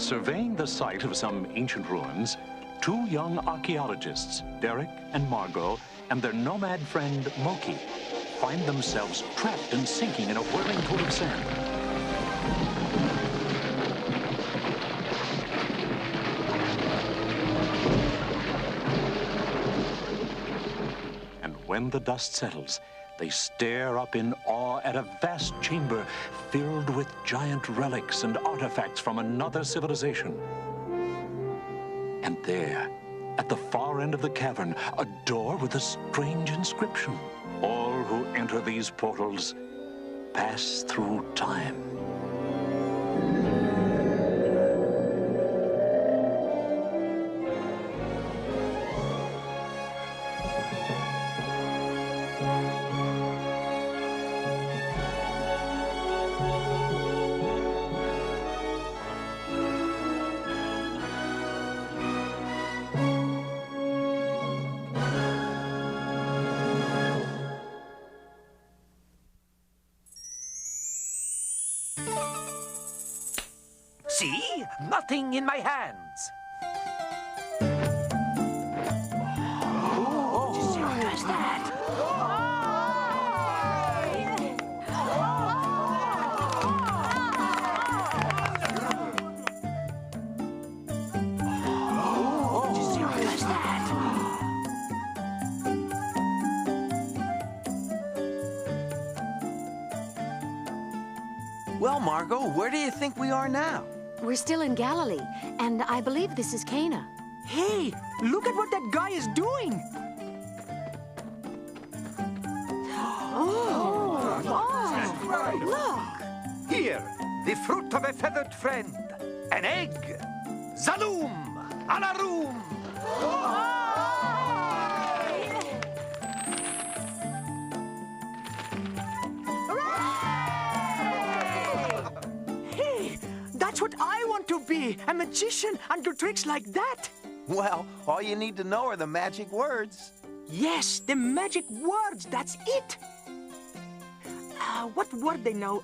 surveying the site of some ancient ruins, two young archaeologists, Derek and Margot, and their nomad friend, Moki, find themselves trapped and sinking in a whirling pool of sand. And when the dust settles, they stare up in awe at a vast chamber filled with giant relics and artifacts from another civilization. And there, at the far end of the cavern, a door with a strange inscription. All who enter these portals pass through time. See? Nothing in my hands. What is that? Well, Margot, where do you think we are now? We're still in Galilee, and I believe this is Cana. Hey, look at what that guy is doing! Look! Here, the fruit of a feathered friend. An egg. Zaloom! Alaroom! Hey, that's what I want to be! A magician and do tricks like that! Well, all you need to know are the magic words. Yes, the magic words, that's it! What word they know?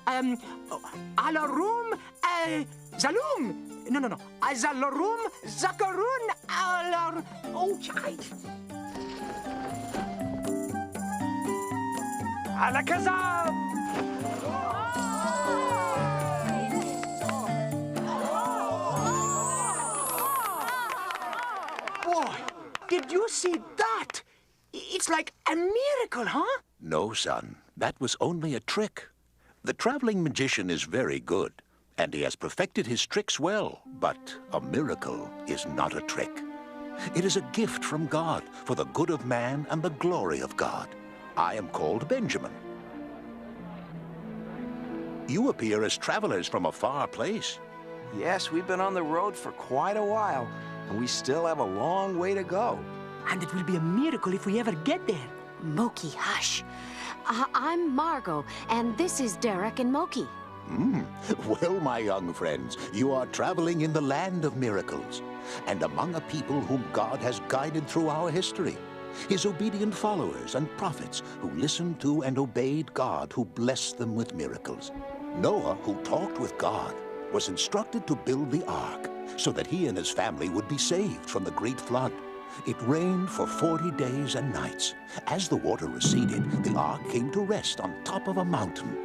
Alaroom, Zaloom! No. Zalorum, Zakarun, Alar... Oh, Alakazam! Boy, did you see that? It's like a miracle, huh? No, son. That was only a trick. The traveling magician is very good, and he has perfected his tricks well. But a miracle is not a trick. It is a gift from God for the good of man and the glory of God. I am called Benjamin. You appear as travelers from a far place. Yes, we've been on the road for quite a while, and we still have a long way to go. And it will be a miracle if we ever get there. Moki, hush. I'm Margot, and this is Derek and Moki. Well, my young friends, you are traveling in the land of miracles, and among a people whom God has guided through our history. His obedient followers and prophets who listened to and obeyed God, who blessed them with miracles. Noah, who talked with God, was instructed to build the ark so that he and his family would be saved from the great flood. It rained for 40 days and nights. As the water receded, the ark came to rest on top of a mountain.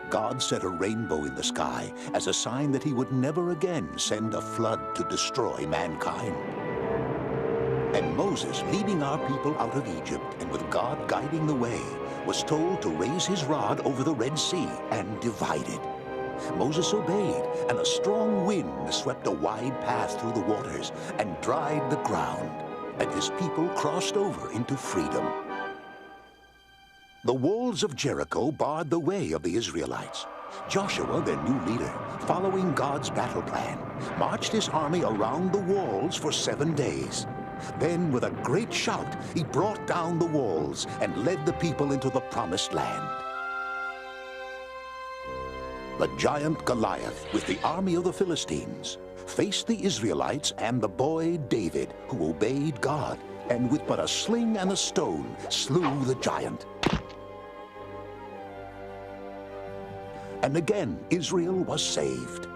God set a rainbow in the sky as a sign that he would never again send a flood to destroy mankind. And Moses, leading our people out of Egypt, and with God guiding the way, was told to raise his rod over the Red Sea and divide it. Moses obeyed, and a strong wind swept a wide path through the waters and dried the ground, and his people crossed over into freedom. The walls of Jericho barred the way of the Israelites. Joshua, their new leader, following God's battle plan, marched his army around the walls for 7 days. Then, with a great shout, he brought down the walls and led the people into the promised land. The giant Goliath, with the army of the Philistines, faced the Israelites and the boy David, who obeyed God, and with but a sling and a stone slew the giant. And again, Israel was saved.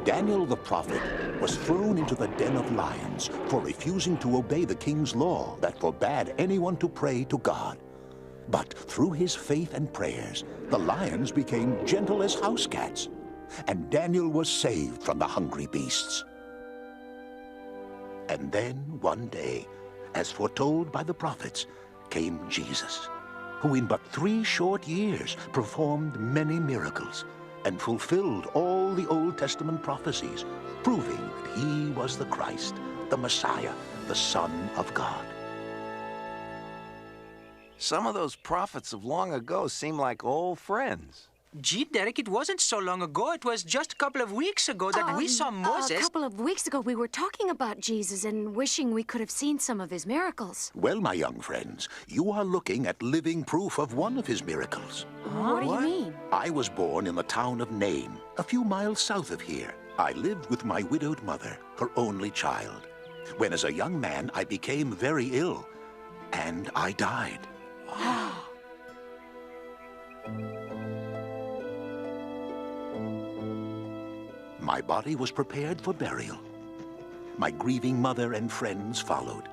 Daniel the prophet was thrown into the den of lions for refusing to obey the king's law that forbade anyone to pray to God. But through his faith and prayers, the lions became gentle as house cats, and Daniel was saved from the hungry beasts. And then, one day, as foretold by the prophets, came Jesus, who in but 3 short years performed many miracles and fulfilled all the Old Testament prophecies, proving that he was the Christ, the Messiah, the Son of God. Some of those prophets of long ago seem like old friends. Gee, Derek, it wasn't so long ago. It was just a couple of weeks ago that we saw Moses. A couple of weeks ago, we were talking about Jesus and wishing we could have seen some of his miracles. Well, my young friends, you are looking at living proof of one of his miracles. What do you mean? I was born in the town of Nain, a few miles south of here. I lived with my widowed mother, her only child. When as a young man, I became very ill, and I died. My body was prepared for burial. My grieving mother and friends followed.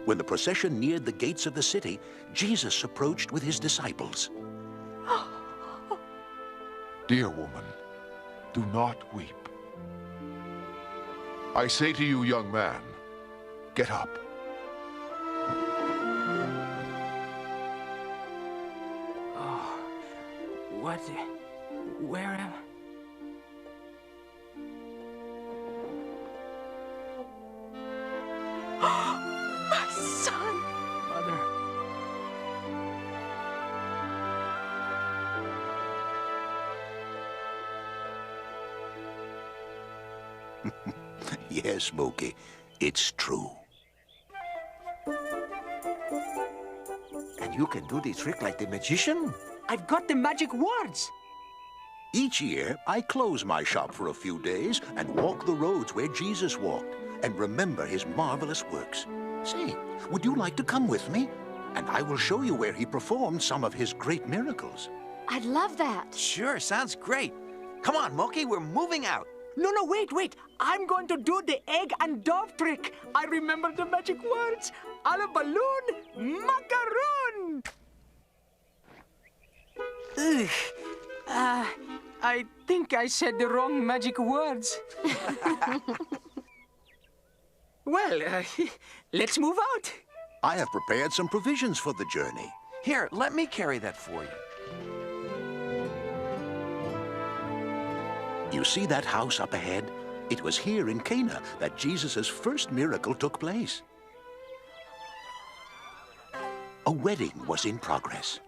When the procession neared the gates of the city, Jesus approached with his disciples. Dear woman, do not weep. I say to you, young man, get up. What? Where am I? My son! Mother. Yes, Mookie, it's true. And you can do the trick like the magician? I've got the magic words. Each year, I close my shop for a few days and walk the roads where Jesus walked and remember his marvelous works. Say, would you like to come with me? And I will show you where he performed some of his great miracles. I'd love that. Sure, sounds great. Come on, Mookie, we're moving out. No, wait. I'm going to do the egg and dove trick. I remember the magic words. A la balloon, macaroon. Ugh. I think I said the wrong magic words. Well, let's move out. I have prepared some provisions for the journey. Here, let me carry that for you. You see that house up ahead? It was here in Cana that Jesus' first miracle took place. A wedding was in progress.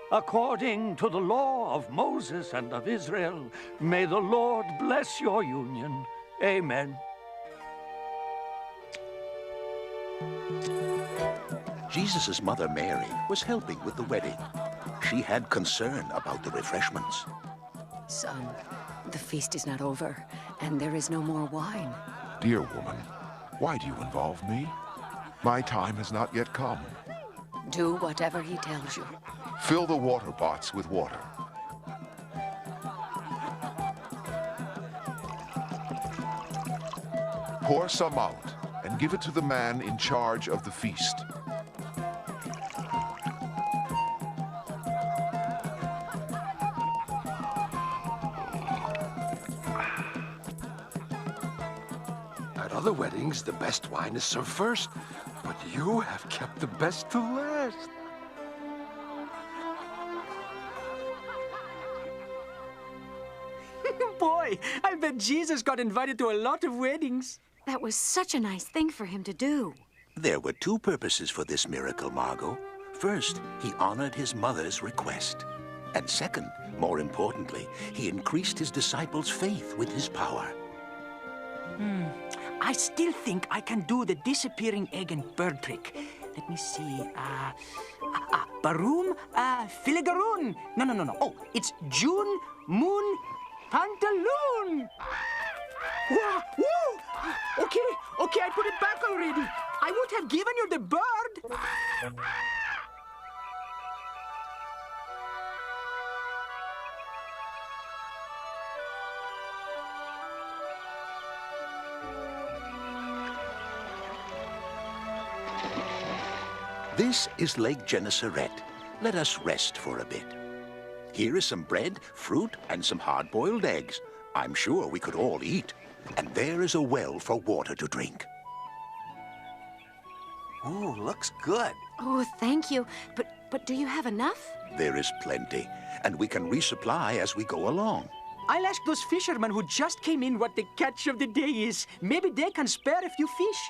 According to the law of Moses and of Israel, may the Lord bless your union. Amen. Jesus' mother, Mary, was helping with the wedding. She had concern about the refreshments. Son, the feast is not over, and there is no more wine. Dear woman, why do you involve me? My time has not yet come. Do whatever he tells you. Fill the water pots with water. Pour some out and give it to the man in charge of the feast. At other weddings, the best wine is served first, but you have kept the best to last. Boy, I bet Jesus got invited to a lot of weddings. That was such a nice thing for him to do. There were 2 purposes for this miracle, Margot. First, he honored his mother's request. And second, more importantly, he increased his disciples' faith with his power. I still think I can do the disappearing egg and bird trick. Let me see. Barum, Filigaroon. No. Oh, it's June, Moon, Pantaloon. Whoa, whoa. Okay, I put it back already. I would have given you the bird. This is Lake Gennesaret. Let us rest for a bit. Here is some bread, fruit, and some hard-boiled eggs. I'm sure we could all eat. And there is a well for water to drink. Ooh, looks good. Oh, thank you. But do you have enough? There is plenty, and we can resupply as we go along. I'll ask those fishermen who just came in what the catch of the day is. Maybe they can spare a few fish.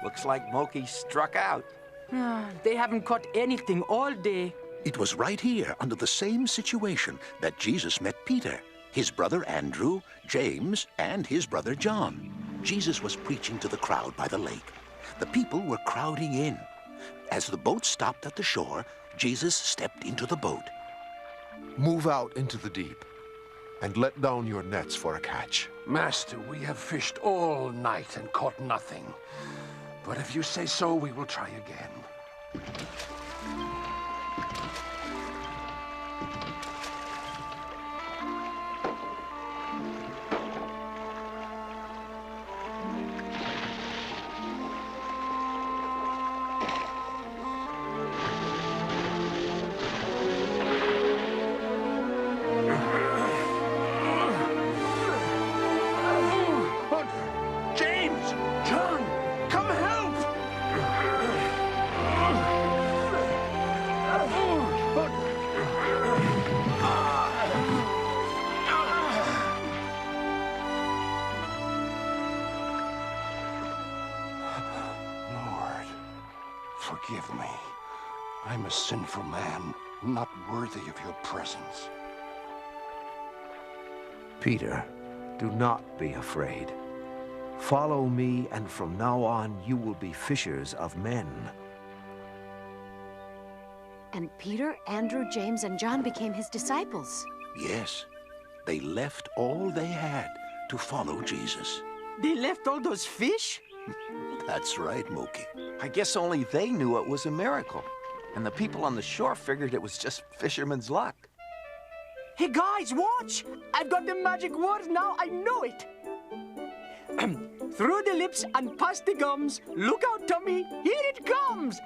Looks like Moki struck out. They haven't caught anything all day. It was right here, under the same situation, that Jesus met Peter, his brother Andrew, James, and his brother John. Jesus was preaching to the crowd by the lake. The people were crowding in. As the boat stopped at the shore, Jesus stepped into the boat. Move out into the deep and let down your nets for a catch. Master, we have fished all night and caught nothing. But if you say so, we will try again. Forgive me. I'm a sinful man, not worthy of your presence. Peter, do not be afraid. Follow me, and from now on you will be fishers of men. And Peter, Andrew, James, and John became his disciples. Yes, they left all they had to follow Jesus. They left all those fish? That's right, Moki. I guess only they knew it was a miracle. And the people on the shore figured it was just fisherman's luck. Hey guys, watch! I've got the magic word now, I know it! Through the lips and past the gums, look out, Tommy, here it comes!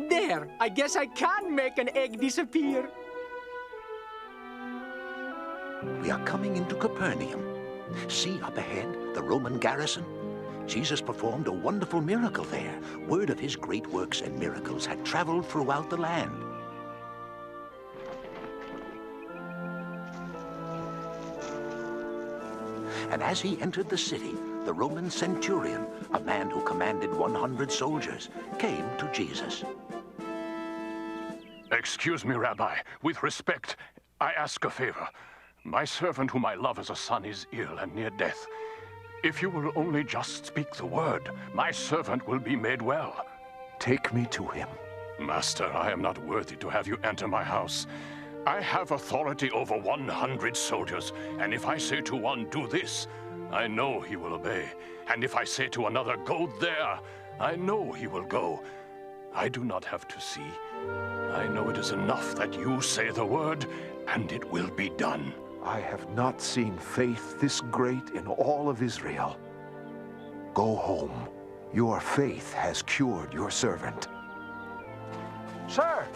There, I guess I can make an egg disappear. We are coming into Capernaum. See up ahead, the Roman garrison. Jesus performed a wonderful miracle there. Word of his great works and miracles had traveled throughout the land. And as he entered the city, the Roman centurion, a man who commanded 100 soldiers, came to Jesus. Excuse me, Rabbi. With respect, I ask a favor. My servant whom I love as a son is ill and near death. If you will only just speak the word, my servant will be made well. Take me to him. Master, I am not worthy to have you enter my house. I have authority over 100 soldiers, and if I say to one, do this, I know he will obey. And if I say to another, go there, I know he will go. I do not have to see. I know it is enough that you say the word, and it will be done. I have not seen faith this great in all of Israel. Go home. Your faith has cured your servant. Sir,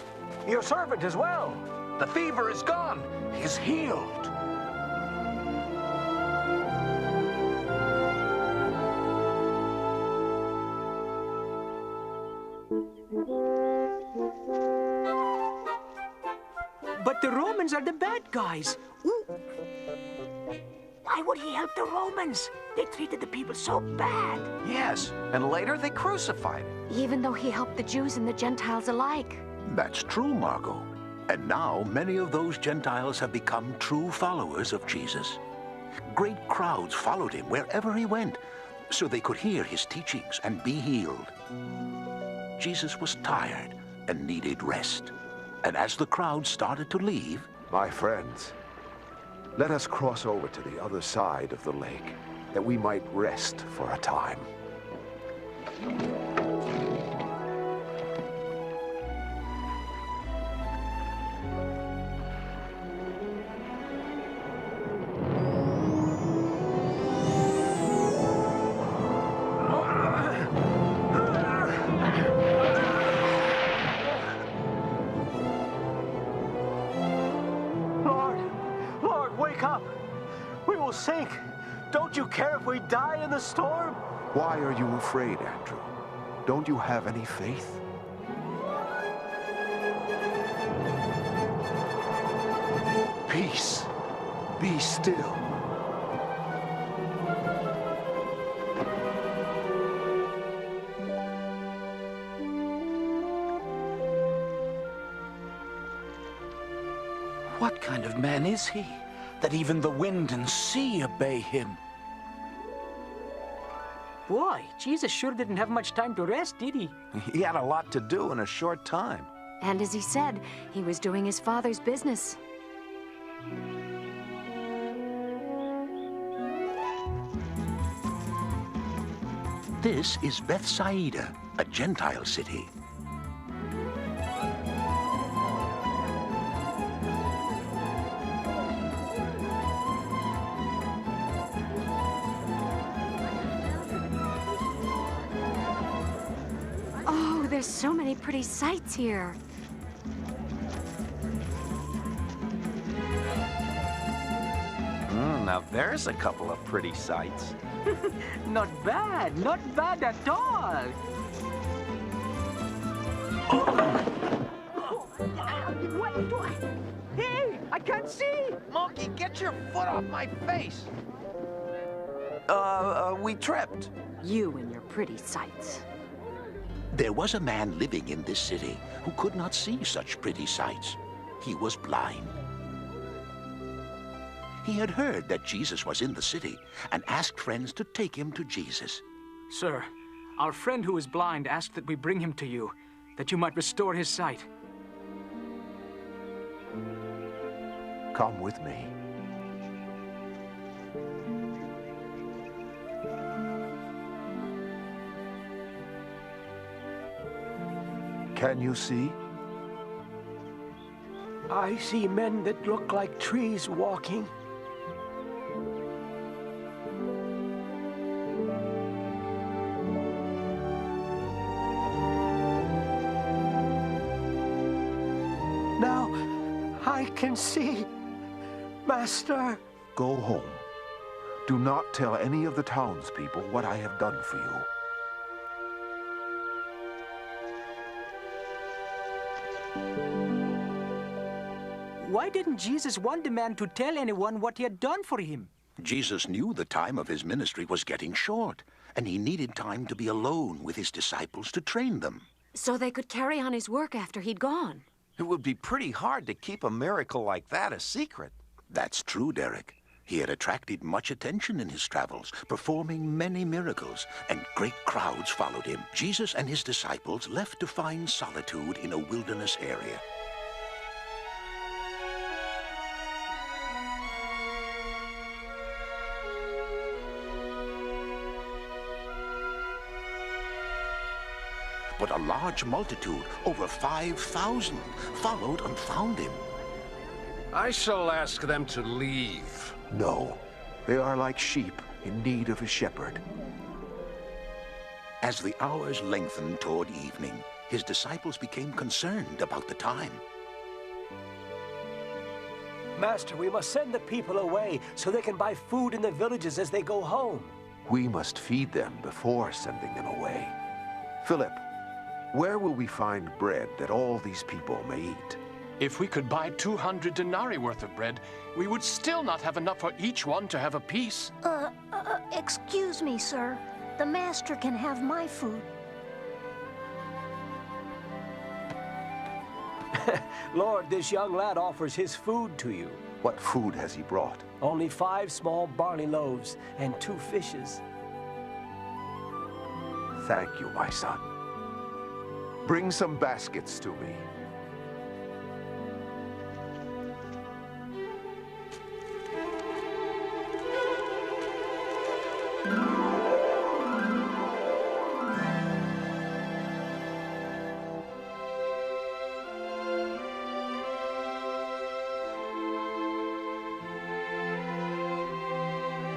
your servant is well. The fever is gone. He is healed. But the Romans are the bad guys. Ooh. Why would he help the Romans? They treated the people so bad. Yes, and later they crucified him. Even though he helped the Jews and the Gentiles alike. That's true, Margot. And now many of those Gentiles have become true followers of Jesus. Great crowds followed him wherever he went, so they could hear his teachings and be healed. Jesus was tired and needed rest. And as the crowd started to leave, My friends, let us cross over to the other side of the lake, that we might rest for a time. Lord, wake up! We will sink! Don't you care if we die in the storm? Why are you afraid, Andrew? Don't you have any faith? Peace. Be still. What kind of man is he, that even the wind and sea obey him? Boy, Jesus sure didn't have much time to rest, did he? He had a lot to do in a short time. And as he said, he was doing his Father's business. this is Bethsaida, a Gentile city. Oh, there's so many pretty sights here. Now there's a couple of pretty sights. Not bad at all. Hey, I can't see. Monkey, get your foot off my face. We tripped. You and your pretty sights. There was a man living in this city who could not see such pretty sights. He was blind. He had heard that Jesus was in the city and asked friends to take him to Jesus. Sir, our friend who is blind asked that we bring him to you, that you might restore his sight. Come with me. Can you see? I see men that look like trees walking. Now I can see, Master. Go home. Do not tell any of the townspeople what I have done for you. Why didn't Jesus want the man to tell anyone what he had done for him? Jesus knew the time of his ministry was getting short, and he needed time to be alone with his disciples to train them. So they could carry on his work after he'd gone. It would be pretty hard to keep a miracle like that a secret. That's true, Derek. He had attracted much attention in his travels, performing many miracles, and great crowds followed him. Jesus and his disciples left to find solitude in a wilderness area. But a large multitude, over 5,000, followed and found him. I shall ask them to leave. No. They are like sheep in need of a shepherd. As the hours lengthened toward evening, his disciples became concerned about the time. Master, we must send the people away so they can buy food in the villages as they go home. We must feed them before sending them away. Philip, where will we find bread that all these people may eat? If we could buy 200 denarii worth of bread, we would still not have enough for each one to have a piece. Excuse me, sir. The master can have my food. Lord, this young lad offers his food to you. What food has he brought? Only 5 small barley loaves and 2 fishes. Thank you, my son. Bring some baskets to me.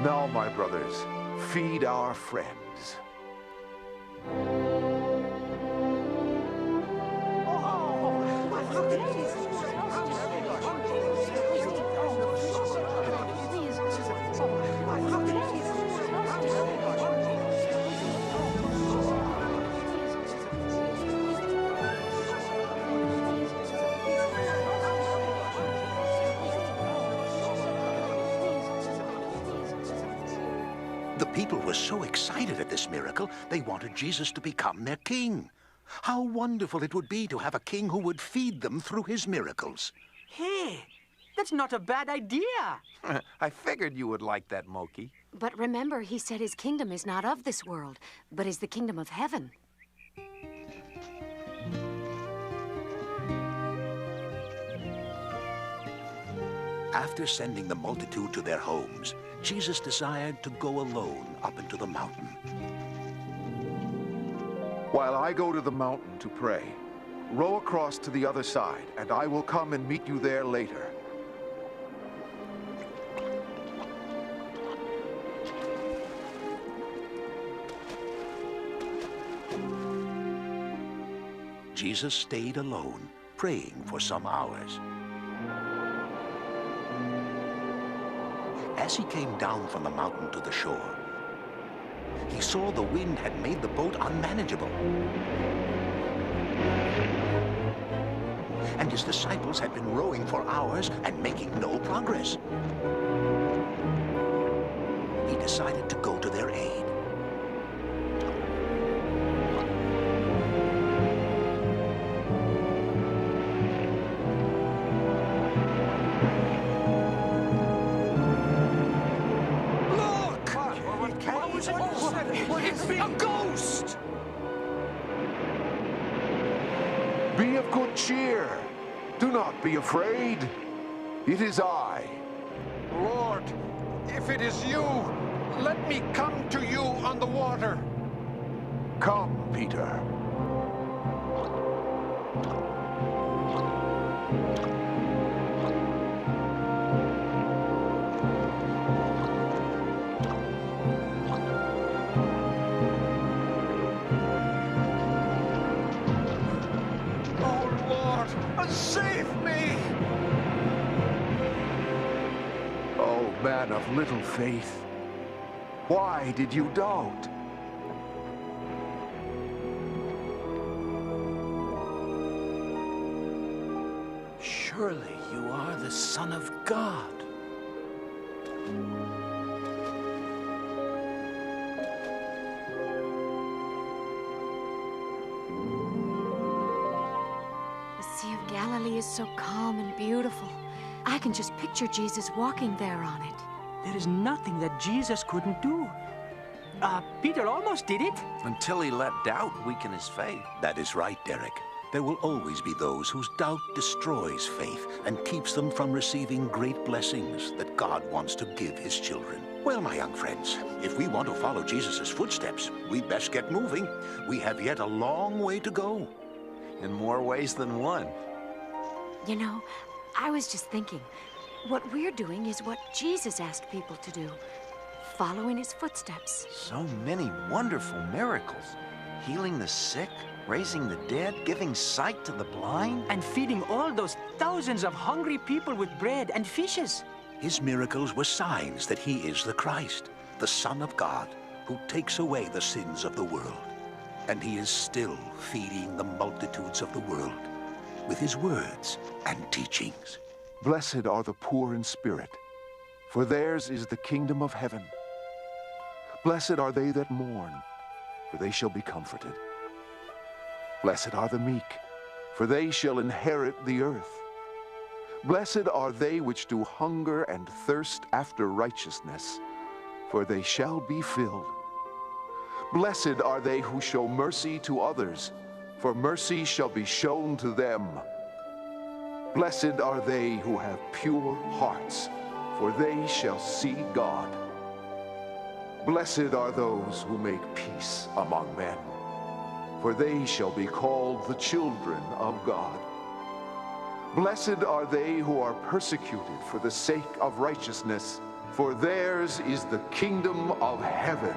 Now, my brothers, feed our friends. The people were so excited at this miracle, they wanted Jesus to become their king. How wonderful it would be to have a king who would feed them through his miracles. Hey, that's not a bad idea. I figured you would like that, Moki. But remember, he said his kingdom is not of this world, but is the kingdom of heaven. After sending the multitude to their homes, Jesus desired to go alone up into the mountain. While I go to the mountain to pray, row across to the other side, and I will come and meet you there later. Jesus stayed alone, praying for some hours. As he came down from the mountain to the shore, he saw the wind had made the boat unmanageable. And his disciples had been rowing for hours and making no progress. He decided to go to their aid. It's a ghost! Be of good cheer. Do not be afraid. It is I. Lord, if it is you, let me come to you on the water. Come, Peter. Save me! Oh, man of little faith, why did you doubt? Surely you are the Son of God. Galilee is so calm and beautiful. I can just picture Jesus walking there on it. There is nothing that Jesus couldn't do. Peter almost did it. Until he let doubt weaken his faith. That is right, Derek. There will always be those whose doubt destroys faith and keeps them from receiving great blessings that God wants to give his children. Well, my young friends, if we want to follow Jesus' footsteps, we'd best get moving. We have yet a long way to go. In more ways than one. You know, I was just thinking, what we're doing is what Jesus asked people to do. Follow in his footsteps. So many wonderful miracles. Healing the sick, raising the dead, giving sight to the blind. And feeding all those thousands of hungry people with bread and fishes. His miracles were signs that he is the Christ, the Son of God, who takes away the sins of the world. And he is still feeding the multitudes of the world with his words and teachings. Blessed are the poor in spirit, for theirs is the kingdom of heaven. Blessed are they that mourn, for they shall be comforted. Blessed are the meek, for they shall inherit the earth. Blessed are they which do hunger and thirst after righteousness, for they shall be filled. Blessed are they who show mercy to others, for mercy shall be shown to them. Blessed are they who have pure hearts, for they shall see God. Blessed are those who make peace among men, for they shall be called the children of God. Blessed are they who are persecuted for the sake of righteousness, for theirs is the kingdom of heaven.